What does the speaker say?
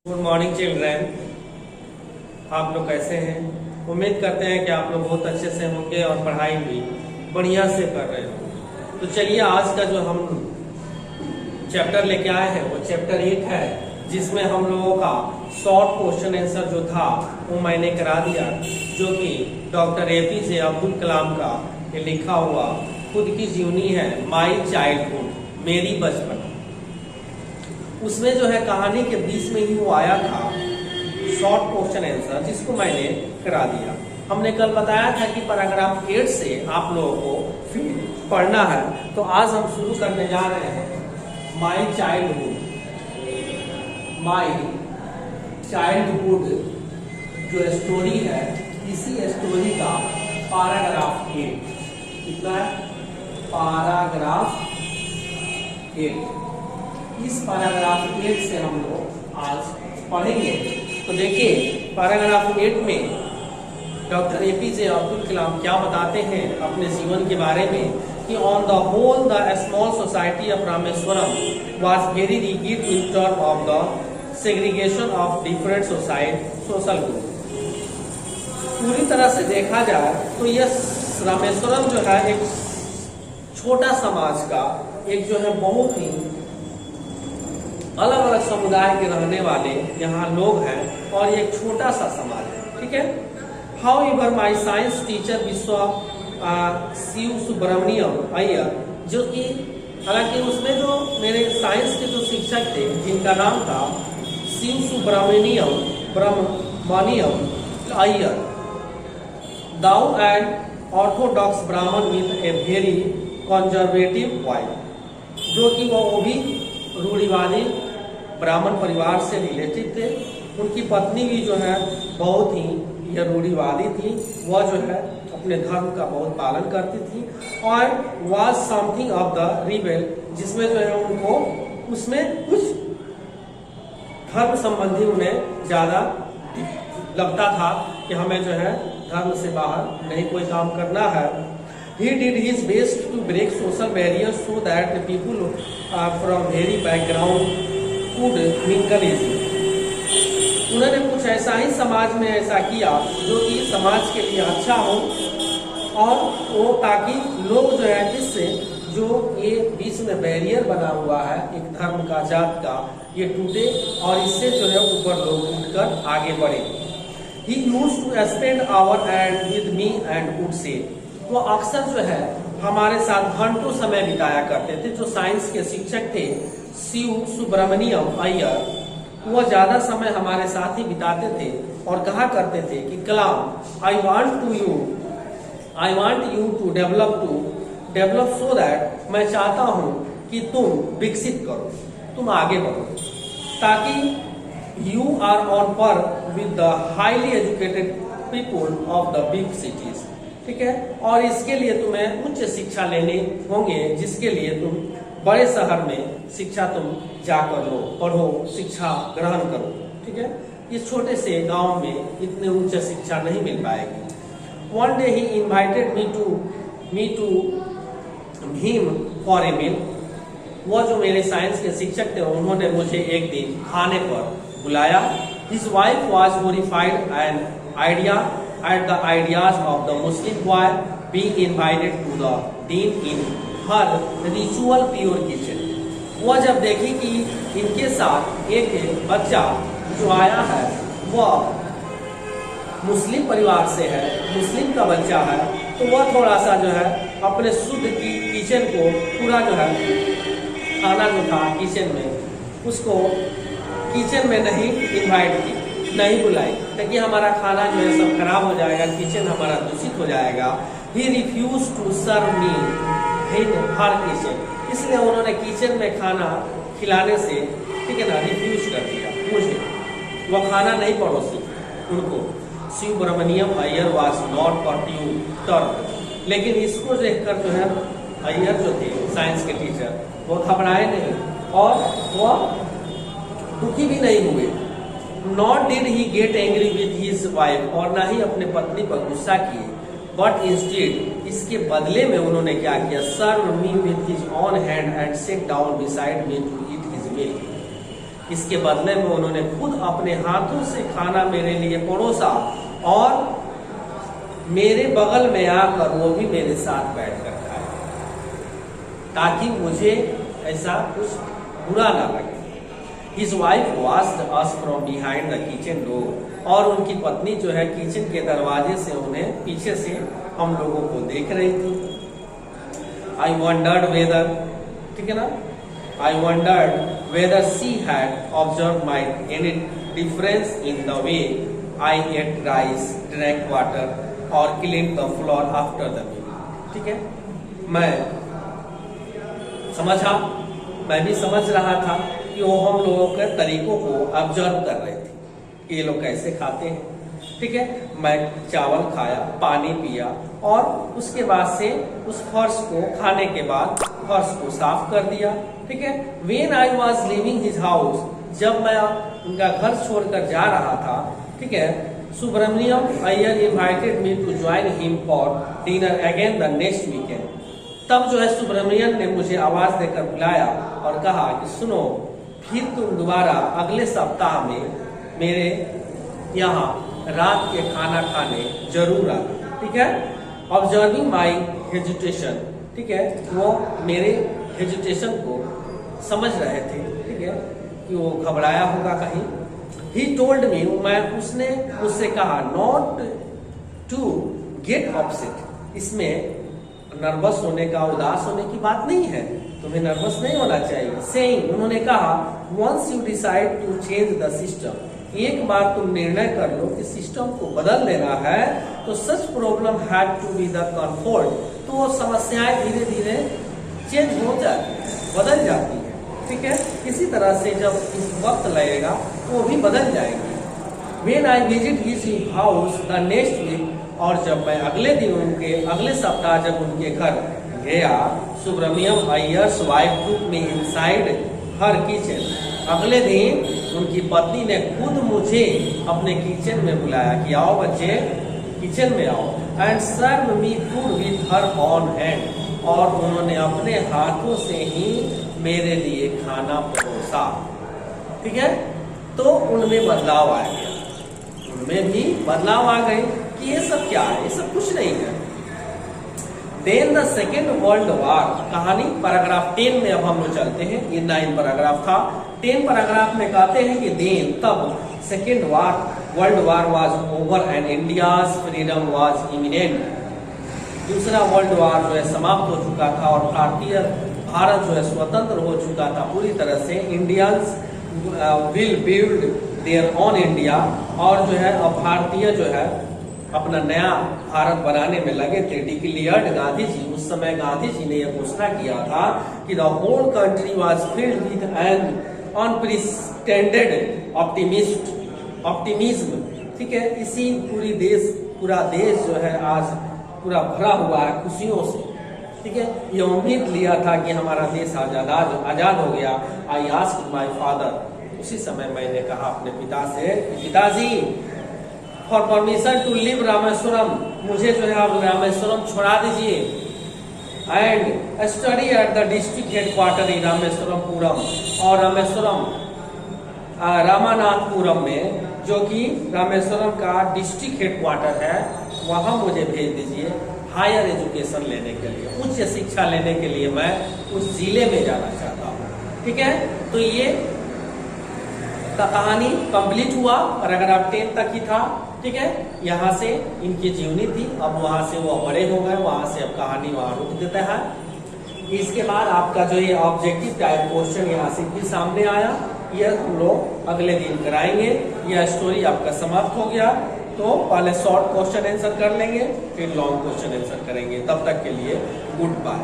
Good morning children. आप लोग कैसे हैं? उम्मीद करते हैं कि आप लोग बहुत अच्छे से होंगे और पढ़ाई भी बढ़िया से कर रहे हो। तो चलिए आज का जो हम चैप्टर लेके आए हैं वो चैप्टर 8 है, जिसमें हम लोगों का शॉर्ट क्वेश्चन आंसर जो था वो मैंने करा दिया, जो कि डॉक्टर APJ अब्दुल कलाम का ये लिखा हुआ खुद की जीवनी है, माई चाइल्डहुड, मेरी बचपन। उसमें जो है कहानी के बीच में ही वो आया था शॉर्ट क्वेश्चन आंसर, जिसको मैंने करा दिया। हमने कल बताया था कि पैराग्राफ 8 से आप लोगों को फिर पढ़ना है, तो आज हम शुरू करने जा रहे हैं माई चाइल्डहुड। माई चाइल्डहुड जो स्टोरी है, इसी स्टोरी का पैराग्राफ 8 कितना है? पैराग्राफ 8। इस पैराग्राफ 8 से हम लोग आज पढ़ेंगे। तो देखिए पैराग्राफ 8 में डॉक्टर APJ अब्दुल कलाम क्या बताते हैं अपने जीवन के बारे में कि on the whole the small society of Rameswaram was very rigid in term of the segregation of different social group. पूरी तरह से देखा जाए तो यह रामेश्वरम जो है एक छोटा समाज का एक जो है बहुत ही अलग अलग समुदाय के रहने वाले यहाँ लोग हैं और ये एक छोटा सा समाज है, ठीक है। How ever my science teacher विश्व शिव सुब्रमण्यम अय्यर, जो कि हालांकि उसमें जो मेरे साइंस के जो शिक्षक थे जिनका नाम था शिव सुब्रमण्यम अय्यर, दाऊ एंड ऑर्थोडॉक्स ब्राह्मण with a very conservative wife, जो कि वो भी रूढ़िवादी ब्राह्मण परिवार से रिलेटेड थे। उनकी पत्नी भी जो है बहुत ही यह रूढ़िवादी थी, वह जो है अपने धर्म का बहुत पालन करती थी और was something of the rebel, जिसमें जो है उनको उसमें कुछ धर्म संबंधी उन्हें ज्यादा लगता था कि हमें जो है धर्म से बाहर नहीं कोई काम करना है। He did his best to break social barriers so that the people from very background could mingle easily. उन्होंने कुछ ऐसा ही समाज में ऐसा किया जो कि समाज के लिए अच्छा हो और वो ताकि लोग जो है इससे जो ये बीच में बैरियर बना हुआ है एक धर्म का जात का, ये टूटे और इससे जो है ऊपर लोग उठकर आगे बढ़े। He used to spend hour and with me and would say, वो अक्सर जो है हमारे साथ घंटों समय बिताया करते थे। जो साइंस के शिक्षक थे शिव सुब्रमण्यम अय्यर, वो ज्यादा समय हमारे साथ ही बिताते थे और कहा करते थे कि Kalam I want you to develop so that, मैं चाहता हूं कि तुम विकसित करो, तुम आगे बढ़ो, ताकि यू आर ऑन पर with the highly educated people of the big cities, ठीक है। और इसके लिए तुम्हें उच्च शिक्षा लेने होंगे, जिसके लिए तुम बड़े शहर में शिक्षा तुम जाकर लो, पढ़ो, शिक्षा ग्रहण करो, ठीक है। इस छोटे से गांव में इतने उच्च शिक्षा नहीं मिल पाएगी। One day he invited me to him for a meal, वो जो मेरे साइंस के शिक्षक थे उन्होंने मुझे एक दिन खाने पर बुलाया। His wife was horrified at the ideas of the Muslim boy being invited to the dean in her ritual pure kitchen. वह जब देखी कि इनके साथ एक बच्चा जो आया है वह मुस्लिम परिवार से है, मुस्लिम का बच्चा है, तो वह थोड़ा सा जो है अपने शुद्ध की किचन को पूरा जो है खाना जो था किचन में, उसको किचन में नहीं इन्वाइट की, नहीं बुलाई, ताकि हमारा खाना जो है सब खराब हो जाएगा, किचन हमारा दूषित हो जाएगा। He refused to serve me in her kitchen, इसलिए उन्होंने किचन में खाना खिलाने से, ठीक है ना, रिफ्यूज कर दिया मुझे, वह खाना नहीं परोसी उनको। सुब्रमण्यम अय्यर वाज नॉट परट्यूटर्ड, लेकिन इसको देखकर जो है अय्यर जो थे साइंस के टीचर वो घबराए नहीं और वह दुखी भी नहीं हुए। Not did he get angry with his wife, और ना ही अपने पत्नी पर गुस्सा किए, but instead इसके बदले में उन्होंने क्या किया, served me with his own hand and sat down beside me to eat his meal। इसके बदले में उन्होंने खुद अपने हाथों से खाना मेरे लिए परोसा और मेरे बगल में आकर वो भी मेरे साथ बैठकर खाए, ताकि मुझे ऐसा कुछ बुरा ना लगे। His wife watched us from behind the kitchen door, और उनकी पत्नी जो है किचन के दरवाजे से उन्हें पीछे से हम लोगों को देख रही थी। I wondered whether, ठीक है ना, I wondered whether she had observed my any difference in the way I ate rice, drank water, or cleaned the floor after the meal. ठीक है, मैं भी समझ रहा था कि वो हम लोगों के तरीकों को ऑब्जर्व कर रहे थे कि ये लोग कैसे खाते हैं। ठीक है, मैं चावल खाया, पानी पिया और उसके बाद से उस फर्श को खाने के बाद फर्श को साफ कर दिया। ठीक है, When I was leaving his house, जब मैं उनका घर छोड़कर जा रहा था, ठीक है, Subramaniam Iyer invited me to join him for dinner again the next weekend. तब जो है सुब्रमण्यम ने मुझे आवाज देकर बुलाया और कहा कि सुनो, फिर तुम दोबारा अगले सप्ताह में मेरे यहाँ रात के खाना खाने जरूर आना। ठीक है, ऑब्जर्विंग माई हेजिटेशन, ठीक है, वो मेरे हेजिटेशन को समझ रहे थे। ठीक है, कि वो घबराया होगा कहीं। ही टोल्ड मी, उसने मुझसे कहा, नॉट टू गेट अपसेट, इसमें नर्वस होने का, उदास होने की बात नहीं है, तुम्हें नर्वस नहीं होना चाहिए। सेइंग, उन्होंने कहा, once you decide to change the system, एक बार तुम निर्णय कर लो कि सिस्टम को बदल देना है, तो such problem had to be the comfort, तो वो समस्याएं धीरे धीरे चेंज हो जाती है, बदल जाती है। ठीक है, इसी तरह से जब इस वक्त लगेगा तो वो भी बदल जाएगी। When I visit his house the next week, और जब मैं अगले दिन अगले सप्ताह जब उनके घर गया, सुब्रमण्यम अय्यर्स वाइफ टुक मी इनसाइड हर किचन, अगले दिन उनकी पत्नी ने खुद मुझे अपने किचन में बुलाया कि आओ बच्चे किचन में आओ, and serve me food with her own hand, और उन्होंने अपने हाथों से ही मेरे लिए खाना परोसा। ठीक है, तो उनमें बदलाव आ गया, उनमें भी बदलाव आ गए कि ये सब क्या है, ये सब कुछ नहीं है। Then the second world war, कहानी पैराग्राफ 10 में अब हम लोग चलते हैं। ये 9 पैराग्राफ था। 10 पैराग्राफ में कहते हैं कि देन, तब second world war was over and India's freedom was imminent, दूसरा वर्ल्ड वार जो है समाप्त हो चुका था और भारत जो है स्वतंत्र हो चुका था पूरी तरह से। Indians will build their on India, और जो है अब भारतीय जो है अपना नया भारत बनाने में लगे थे। डिक्लेयर्ड गांधी जी, उस समय गांधी जी ने यह घोषणा किया था कि the whole country was filled with an unprecedented optimism. ठीक है, इसी पूरा देश जो है आज पूरा भरा हुआ है खुशियों से। ठीक है, ये उम्मीद लिया था कि हमारा देश आजाद हो गया। आई आस्क्ड माय फादर, उसी समय मैंने कहा अपने पिता से, पिताजी for permission to leave Rameswaram, मुझे जो है आप रामेश्वरम छोड़ा दीजिए, and study at the district headquarter in Rameswarampuram, और रामानाथपुरम में, जो कि रामेश्वरम का डिस्ट्रिक्ट हेडक्वार्टर है, वहां मुझे भेज दीजिए हायर एजुकेशन लेने के लिए, उच्च शिक्षा लेने के लिए मैं उस जिले में जाना चाहता हूँ। ठीक है, तो ये कहानी कंप्लीट हुआ, पैराग्राफ 10 तक ही था। ठीक है, यहाँ से इनकी जीवनी थी, अब वहां से वो बड़े हो गए, वहां से अब कहानी वहां रुक देता है। इसके बाद आपका जो ये ऑब्जेक्टिव टाइप क्वेश्चन यहाँ से भी सामने आया, यह हम लोग अगले दिन कराएंगे। यह स्टोरी आपका समाप्त हो गया, तो पहले शॉर्ट क्वेश्चन आंसर कर लेंगे, फिर लॉन्ग क्वेश्चन आंसर करेंगे। तब तक के लिए गुड बाय।